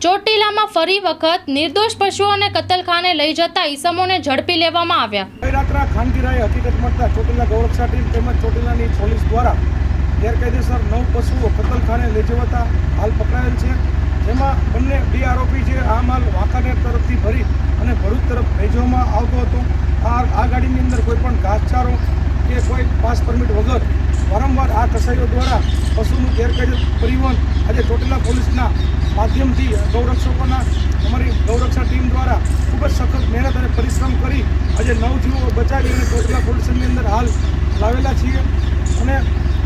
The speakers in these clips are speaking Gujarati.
ચોટીલામાં ફરી વખત નિર્દોષ પશુઓને કતલખાને લઈ જતા ઈસમોને ઝડપી લેવામાં આવ્યા। રાત્રા ખાનગીરાએ હકીકત મળતા ચોટીલા ગૌરક્ષા ટીમ તેમજ ચોટીલાની પોલીસ દ્વારા ગેરકાયદેસર 9 પશુઓ કતલખાને લઈ જવાતા હાલ પકડાયેલ છે, જેમાં બંને 2 આરોપી છે આ માલ વાંકાનેર તરફથી ભરી અને ભરૂચ તરફ લઈ જવામાં આવતો હતો। આ ગાડીની અંદર કોઈ પણ ઘાસચારો કે કોઈ પાસ પરમિટ વગર વારંવાર આ કસાઈઓ દ્વારા પશુનું ગેરકાયદેસર પરિવહન આજે ચોટીલા પોલીસના માધ્યમથી ગૌરક્ષકોના અમારી ગૌરક્ષા ટીમ દ્વારા ખૂબ જ સખત મહેનત અને પરિશ્રમ કરી આજે 9 જીવો બચાવી અને ચોટીલા પોલીસની અંદર હાલ લાવેલા છીએ। અને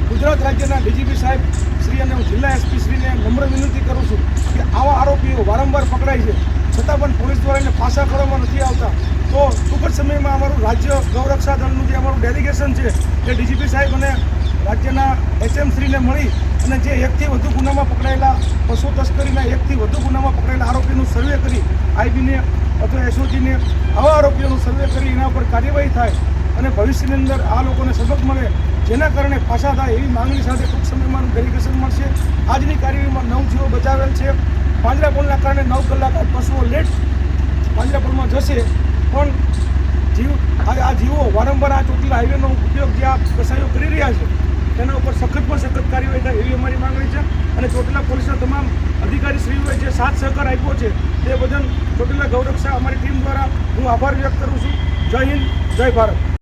ગુજરાત રાજ્યના ડીજીપી સાહેબ શ્રી અને હું જિલ્લા એસપી શ્રીને નમ્ર વિનંતી કરું છું કે આવા આરોપીઓ વારંવાર પકડાય છે છતાં પણ પોલીસ દ્વારા એને પાછા કરવામાં નથી આવતા, તો ટૂંક જ સમયમાં અમારું રાજ્ય ગૌરક્ષા દળનું જે અમારું ડેલિગેશન છે તે ડીજીપી સાહેબ અને રાજ્યના એચએમ શ્રીને મળી અને જે 1 થી વધુ ગુનામાં પકડાયેલા પશુ તસ્કરીના 1 થી વધુ ગુનામાં પકડાયેલા આરોપીનું સર્વે કરી આઈબીને અથવા એસઓજીને આવા આરોપીઓનું સર્વે કરી એના ઉપર કાર્યવાહી થાય અને ભવિષ્યની અંદર આ લોકોને સબક મળે, જેના કારણે પાછા થાય એવી માંગણી સાથે ટૂંક સમયમાં ડેલિગેશન મળશે। આજની કાર્યવાહીમાં 9 જીવો બચાવેલ છે। પાંજરાપોળના કારણે 9 કલાક પશુઓ લેટ પાંજરાપોળમાં જશે, પણ આ જીવો વારંવાર આ ચોટીલા હાઈવેનો ઉપયોગ જે આ કસાઈઓ કરી રહ્યા છે તેના ઉપર સખતમાં સખત કાર્યવાહી થાય એવી અમારી માંગણી છે। અને ચોટીલા પોલીસના તમામ અધિકારીશ્રીઓએ જે સાથ સહકાર આપ્યો છે તે બદલ ચોટીલા ગૌરક્ષા અમારી ટીમ દ્વારા હું આભાર વ્યક્ત કરું છું। જય હિન્દ, જય ભારત।